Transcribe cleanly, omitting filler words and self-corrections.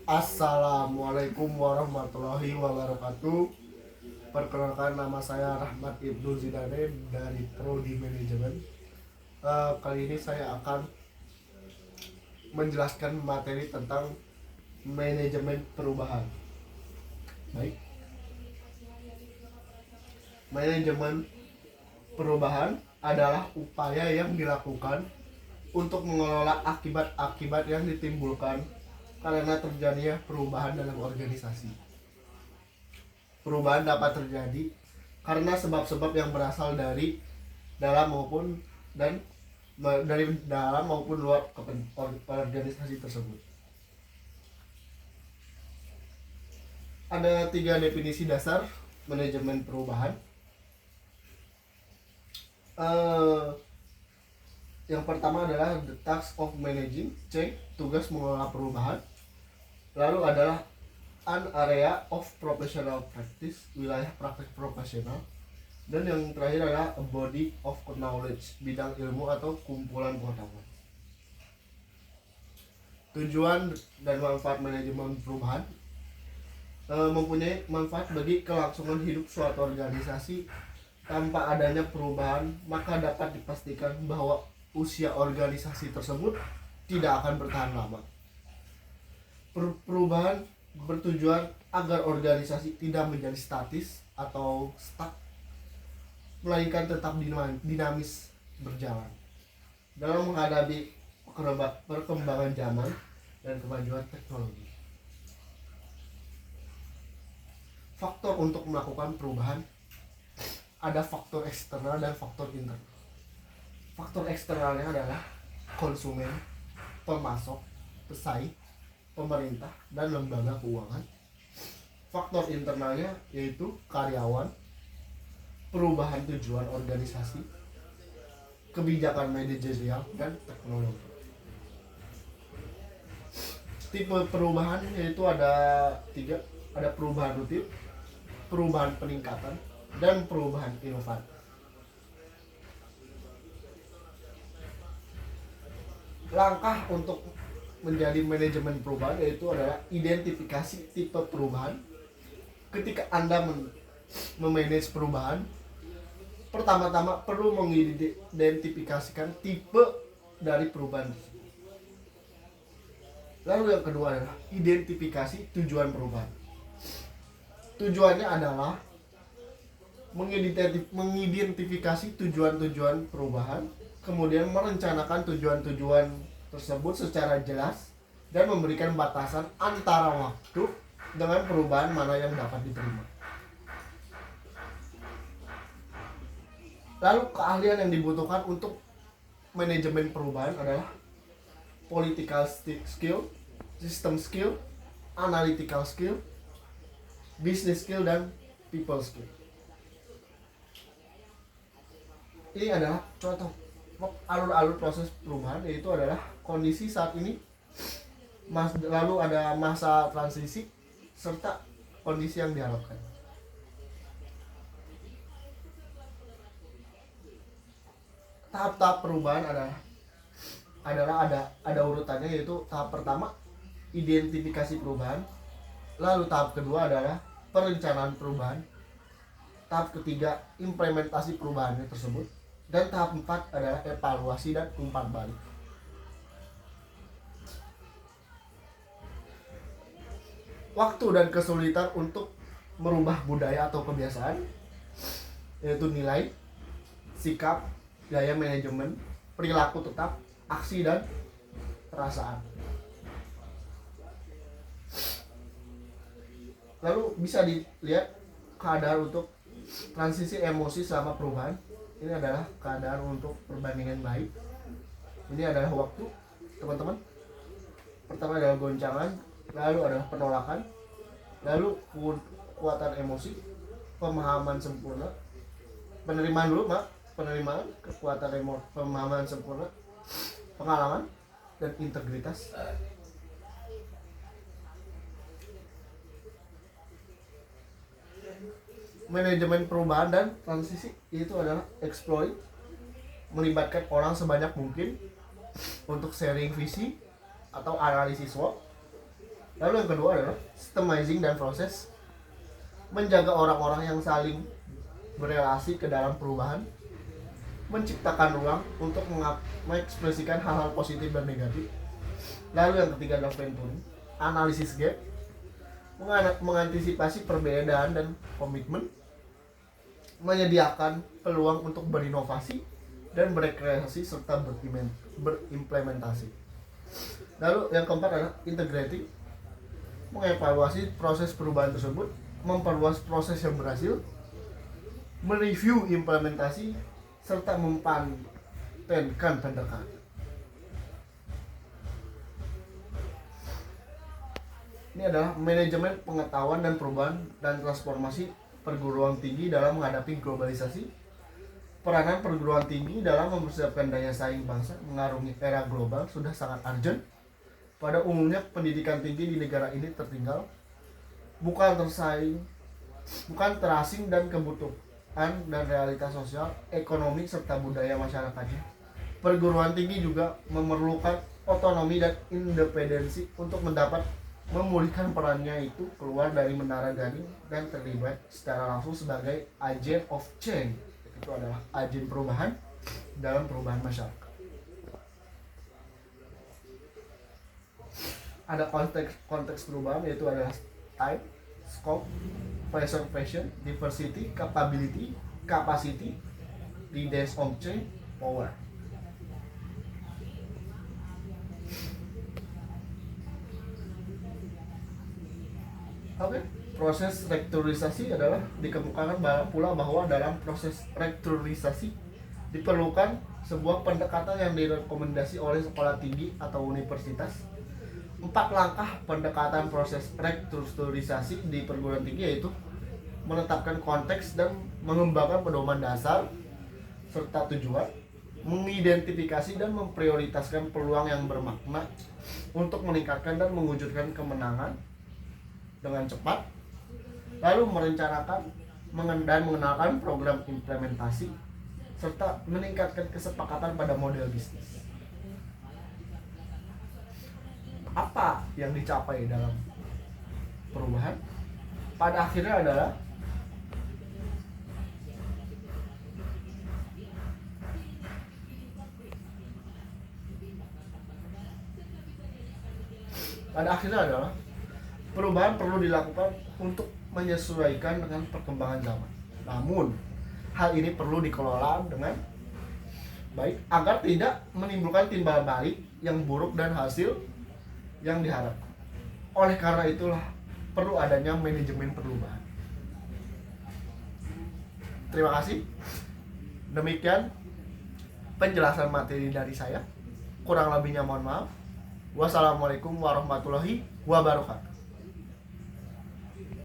Assalamualaikum warahmatullahi wabarakatuh. Perkenalkan, nama saya Rahmat Ibnu Zidane dari Prodi Manajemen. Kali ini saya akan menjelaskan materi tentang manajemen perubahan. Baik, manajemen perubahan adalah upaya yang dilakukan untuk mengelola akibat-akibat yang ditimbulkan karena terjadinya perubahan dalam organisasi. Perubahan dapat terjadi karena sebab-sebab yang berasal dari dalam maupun luar organisasi tersebut. Ada 3 definisi dasar manajemen perubahan. Yang pertama adalah the task of managing change, tugas mengelola perubahan. Lalu adalah an area of professional practice, wilayah praktik profesional. Dan yang terakhir adalah a body of knowledge, bidang ilmu atau kumpulan pengetahuan. Tujuan dan manfaat manajemen perubahan: mempunyai manfaat bagi kelangsungan hidup suatu organisasi. Tanpa adanya perubahan, maka dapat dipastikan bahwa usia organisasi tersebut tidak akan bertahan lama. Perubahan bertujuan agar organisasi tidak menjadi statis atau stuck, melainkan tetap dinamis berjalan dalam menghadapi perkembangan zaman dan kemajuan teknologi. Faktor untuk melakukan perubahan: ada faktor eksternal dan faktor internal. Faktor eksternalnya adalah konsumen, pemasok, pesaing, pemerintah, dan lembaga keuangan. Faktor internalnya yaitu karyawan, perubahan tujuan organisasi, kebijakan manajerial, dan teknologi. Tipe perubahan yaitu ada 3, ada perubahan rutin, perubahan peningkatan, dan perubahan inovatif. Langkah untuk menjadi manajemen perubahan yaitu adalah identifikasi tipe perubahan. Ketika Anda memanage perubahan, pertama-tama perlu mengidentifikasikan tipe dari perubahan. Lalu yang kedua adalah identifikasi tujuan perubahan. Tujuannya adalah mengidentifikasi tujuan-tujuan perubahan, kemudian merencanakan tujuan-tujuan tersebut secara jelas dan memberikan batasan antara waktu dengan perubahan mana yang dapat diterima. Lalu keahlian yang dibutuhkan untuk manajemen perubahan adalah political skill, system skill, analytical skill, business skill, dan people skill. Ini adalah contoh alur-alur proses perubahan, yaitu adalah kondisi saat ini, lalu ada masa transisi, serta kondisi yang diharapkan. Tahap-tahap perubahan adalah ada urutannya, yaitu tahap pertama identifikasi perubahan, lalu tahap kedua adalah perencanaan perubahan, tahap ketiga implementasi perubahannya tersebut, dan tahap 4 adalah evaluasi dan umpan balik. Waktu dan kesulitan untuk merubah budaya atau kebiasaan, yaitu nilai, sikap, gaya manajemen, perilaku tetap, aksi, dan perasaan. Lalu bisa dilihat keadaan untuk transisi emosi selama perubahan. Ini adalah keadaan untuk perbandingan baik. Ini adalah waktu, teman-teman. Pertama adalah goncangan, lalu adalah penolakan, lalu kekuatan emosi, pemahaman sempurna, penerimaan dulu, penerimaan, kekuatan emosi, pemahaman sempurna, pengalaman, dan integritas. Manajemen perubahan dan transisi itu adalah exploit, melibatkan orang sebanyak mungkin untuk sharing visi atau analisis SWOT, Lalu yang kedua adalah systemizing dan proses, menjaga orang-orang yang saling berelasi ke dalam perubahan, menciptakan ruang untuk mengekspresikan hal-hal positif dan negatif. Lalu yang ketiga adalah venturing, analisis gap, mengantisipasi perbedaan dan komitmen, menyediakan peluang untuk berinovasi dan berkreasi serta berimplementasi. Lalu yang keempat adalah integrating, mengevaluasi proses perubahan tersebut, memperluas proses yang berhasil, mereview implementasi, serta mempatenkan pendekatan. Ini adalah manajemen pengetahuan dan perubahan dan transformasi perguruan tinggi dalam menghadapi globalisasi. Peranan perguruan tinggi dalam mempersiapkan daya saing bangsa mengarungi era global sudah sangat urgent. Pada umumnya pendidikan tinggi di negara ini tertinggal, bukan terasing dan kebutuhan dan realitas sosial, ekonomi serta budaya masyarakatnya. Perguruan tinggi juga memerlukan otonomi dan independensi untuk mendapat memulihkan perannya itu keluar dari menara gading dan terlibat secara langsung sebagai agent of change. Itu adalah agen perubahan dalam perubahan masyarakat. Ada konteks perubahan, yaitu adalah type, scope, preservation, diversity, capability, capacity, leaders of change, power. Oke, proses rektorisasi adalah dikemukakan pula bahwa dalam proses rektorisasi diperlukan sebuah pendekatan yang direkomendasi oleh sekolah tinggi atau universitas. 4 langkah pendekatan proses rektorisasi di perguruan tinggi yaitu menetapkan konteks dan mengembangkan pedoman dasar serta tujuan, mengidentifikasi dan memprioritaskan peluang yang bermakna untuk meningkatkan dan mewujudkan kemenangan dengan cepat, lalu merencanakan dan mengenalkan program implementasi serta meningkatkan kesepakatan pada model bisnis. Apa yang dicapai dalam perubahan? Pada akhirnya adalah perubahan perlu dilakukan untuk menyesuaikan dengan perkembangan zaman. Namun, hal ini perlu dikelola dengan baik agar tidak menimbulkan timbal balik yang buruk dan hasil yang diharapkan. Oleh karena itulah perlu adanya manajemen perubahan. Terima kasih. Demikian penjelasan materi dari saya. Kurang lebihnya mohon maaf. Wassalamualaikum warahmatullahi wabarakatuh.